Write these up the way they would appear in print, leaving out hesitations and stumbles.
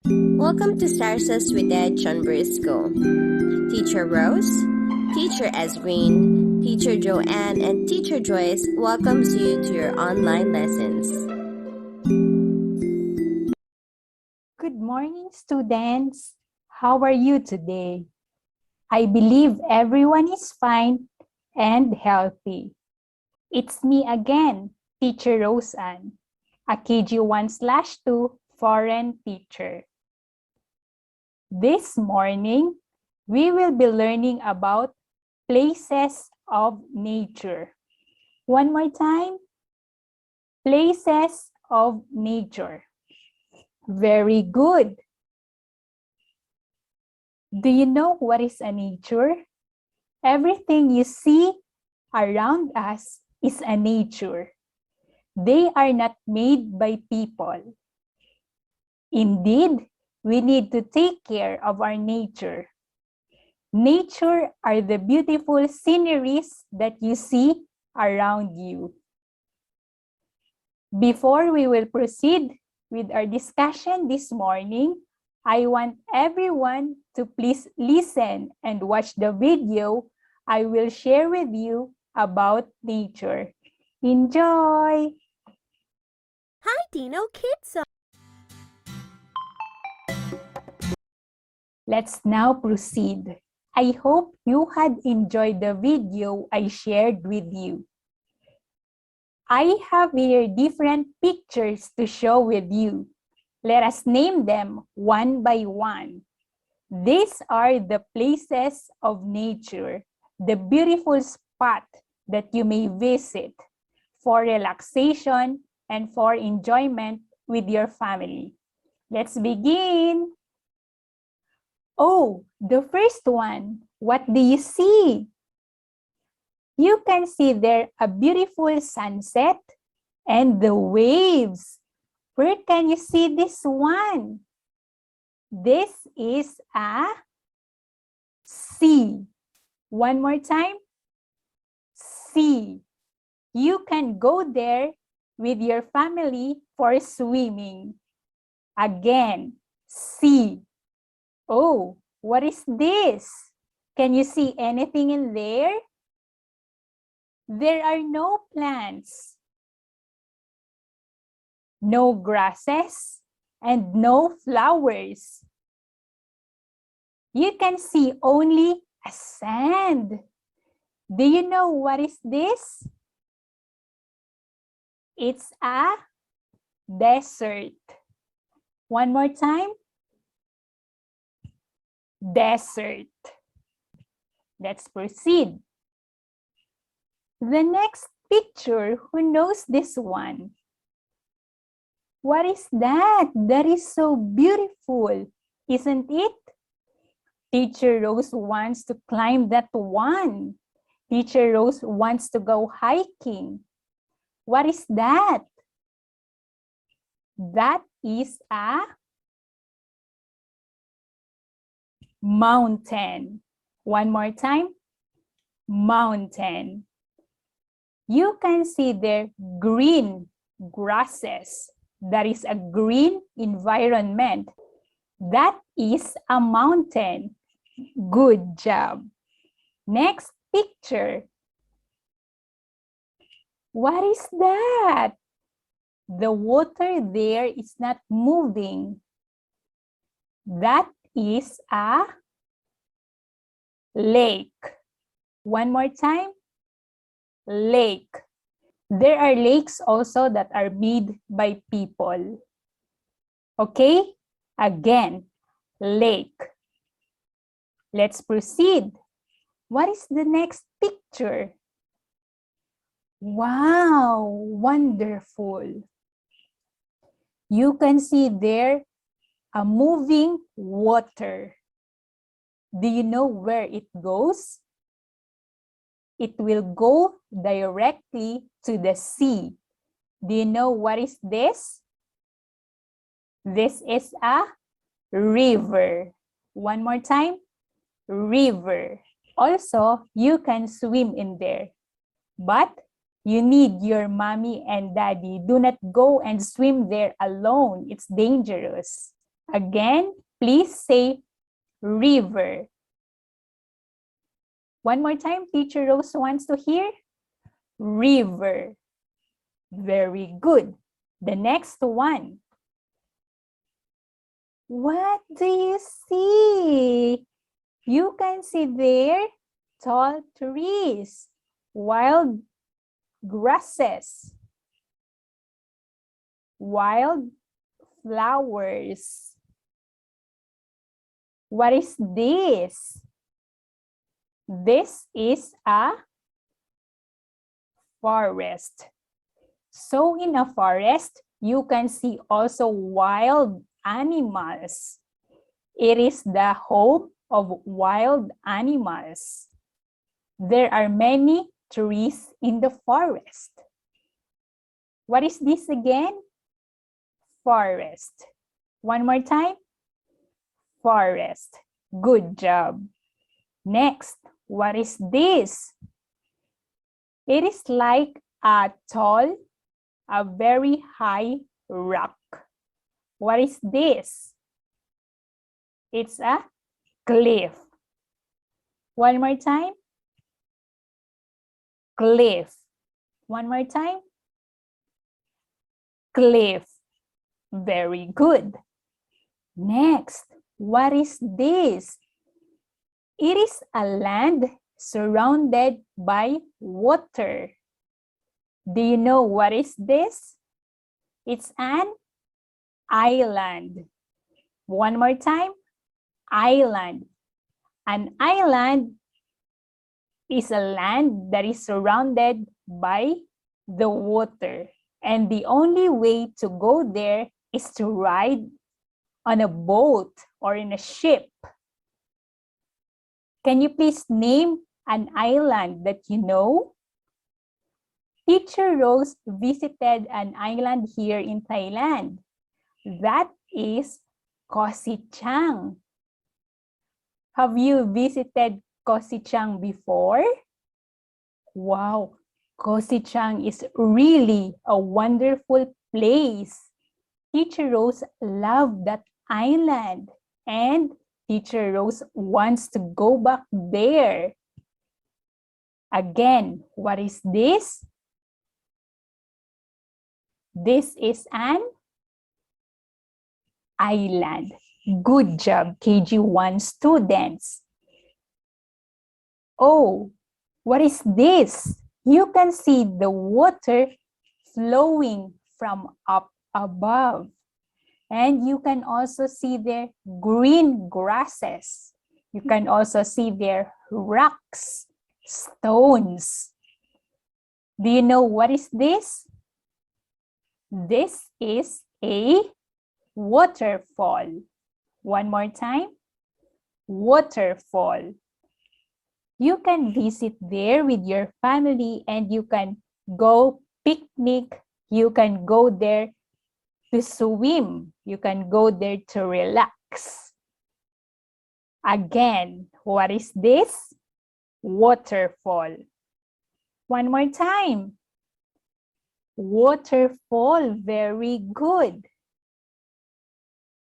Welcome to Sarsa's with Ed John Briscoe. Teacher Rose, Teacher Ezreen, Teacher Joanne, and Teacher Joyce welcomes you to your online lessons. Good morning, students. How are you today? I believe everyone is fine and healthy. It's me again, Teacher Roseanne, a KG1/2 foreign teacher. This morning, we will be learning about places of nature. One more time. Places of nature. Very good. Do you know what is a nature? Everything you see around us is a nature. They are not made by people. Indeed, we need to take care of our nature. Nature are the beautiful sceneries that you see around you. Before we will proceed with our discussion this morning, I want everyone to please listen and watch the video I will share with you about nature. Enjoy! Hi, Dino Kids. Let's now proceed. I hope you had enjoyed the video I shared with you. I have here different pictures to show with you. Let us name them one by one. These are the places of nature, the beautiful spot that you may visit for relaxation and for enjoyment with your family. Let's begin. Oh, the first one. What do you see? You can see there a beautiful sunset and the waves. Where can you see this one? This is a sea. One more time. Sea. You can go there with your family for swimming. Again, sea. Oh, what is this? Can you see anything in there? There are no plants, no grasses, and no flowers. You can see only a sand. Do you know what is this? It's a desert. One more time. Desert. Let's proceed. The next picture, who knows this one? What is that? That is so beautiful, isn't it? Teacher Rose wants to climb that one. Teacher Rose wants to go hiking. What is that? That is a mountain. One more time. Mountain. You can see there green grasses. That is a green environment. That is a mountain. Good job. Next picture. What is that? The water there is not moving. That is a lake. One more time. Lake. There are lakes also that are made by people. Okay? Again, lake. Let's proceed. What is the next picture? Wow, wonderful. You can see there a moving water. Do you know where it goes? It will go directly to the sea. Do you know what is this? This is a river. One more time. River. Also, you can swim in there. But you need your mommy and daddy. Do not go and swim there alone. It's dangerous. Again, please say river. One more time, Teacher Rose wants to hear river. Very good. The next one. What do you see? You can see there tall trees, wild grasses, wild flowers. What is this? This is a forest. So in a forest, you can see also wild animals. It is the home of wild animals. There are many trees in the forest. What is this again? Forest. One more time. Forest. Good job. Next, what is this? It is like a tall, a very high rock. What is this? It's a cliff. One more time. Cliff. One more time. Cliff. Very good. Next, what is this? It is a land surrounded by water. Do you know what is this? It's an island. One more time. Island. An island is a land that is surrounded by the water. And the only way to go there is to ride on a boat or in a ship. Can you please name an island that you know? Teacher Rose visited an island here in Thailand. That is Koh Sichang. Have you visited Koh Sichang before? Wow, Koh Sichang is really a wonderful place. Teacher Rose loved that island and Teacher Rose wants to go back there. Again, what is this? This is an island. Good job, KG1 students. Oh, what is this? You can see the water flowing from up above. And you can also see their green grasses. You can also see their rocks, stones. Do you know what is this? This is a waterfall. One more time. Waterfall. You can visit there with your family and you can go picnic. You can go there to swim. You can go there to relax. Again, what is this? Waterfall. One more time. Waterfall, very good.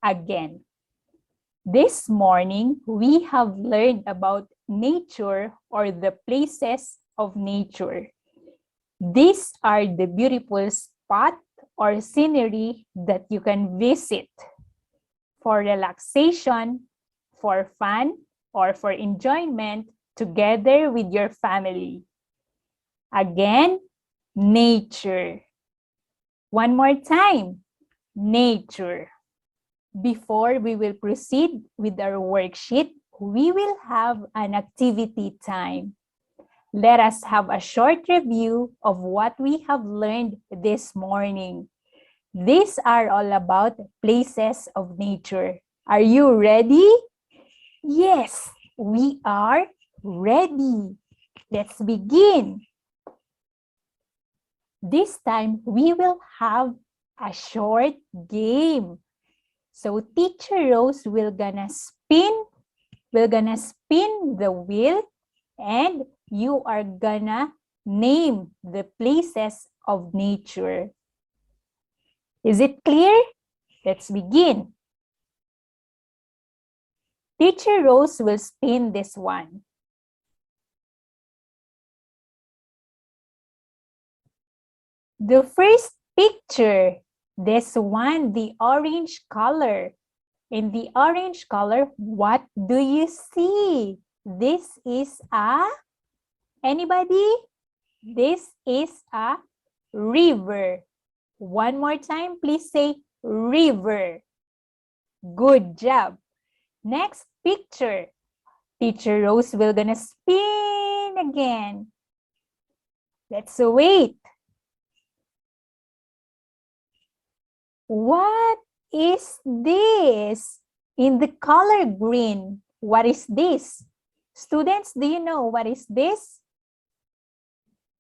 Again, this morning we have learned about nature or the places of nature. These are the beautiful spots or scenery that you can visit for relaxation, for fun, or for enjoyment together with your family. Again, nature. One more time, nature. Before we will proceed with our worksheet, we will have an activity time. Let us have a short review of what we have learned this morning. These are all about places of nature. Are you ready? Yes, we are ready. Let's begin. This time, we will have a short game. So Teacher Rose will gonna spin the wheel and you are gonna name the places of nature. Is it clear? Let's begin. Teacher Rose will spin this one. The first picture, this one, the orange color. In the orange color, what do you see? This is anybody? This is a river. One more time, please say river. Good job. Next picture. Teacher Rose will gonna spin again. Let's wait. What is this? In the color green, what is this? Students, do you know what is this?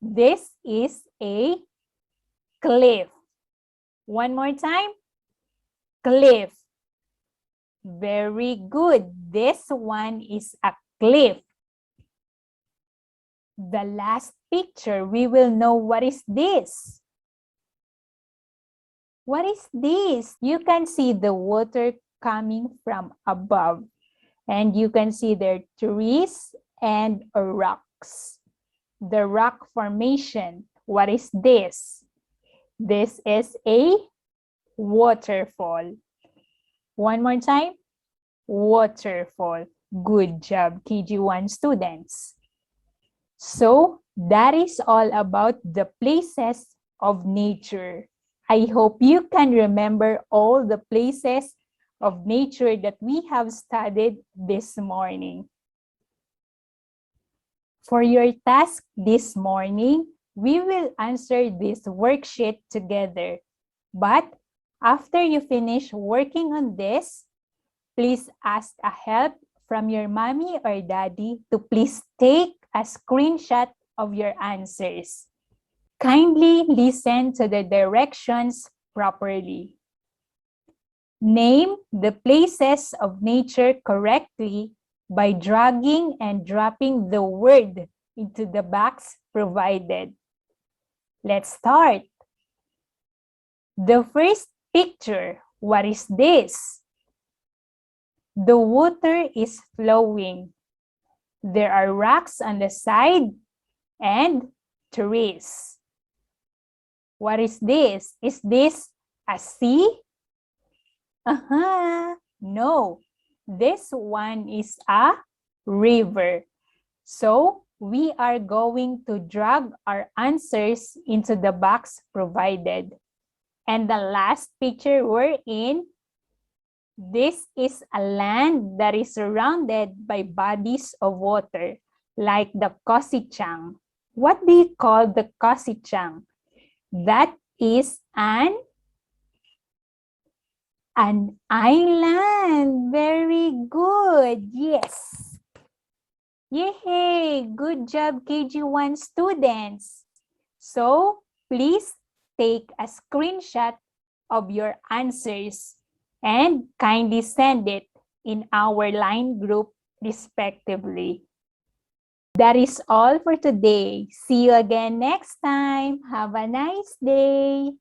This is a cliff. One more time. Cliff. Very good. This one is a cliff. The last picture, we will know what is this. What is this? You can see the water coming from above. And you can see there trees and rocks. The rock formation. What is this? This is a waterfall. One more time. Waterfall. Good job, KG1 students. So that is all about the places of nature. I hope you can remember all the places of nature that we have studied this morning. For your task this morning, we will answer this worksheet together. But after you finish working on this, please ask a help from your mommy or daddy to please take a screenshot of your answers. Kindly listen to the directions properly. Name the places of nature correctly by dragging and dropping the word into the box provided. Let's start. The first picture, what is this? The water is flowing. There are rocks on the side and trees. What is this? Is this a sea? No, this one is a river. So we are going to drag our answers into the box provided. And the last picture we're in, this is a land that is surrounded by bodies of water, like the Kosichang. What do you call the Kosichang? That is an island. Very good. Yes. Yay! Good job, KG1 students. So, please take a screenshot of your answers and kindly send it in our line group respectively. That is all for today. See you again next time. Have a nice day.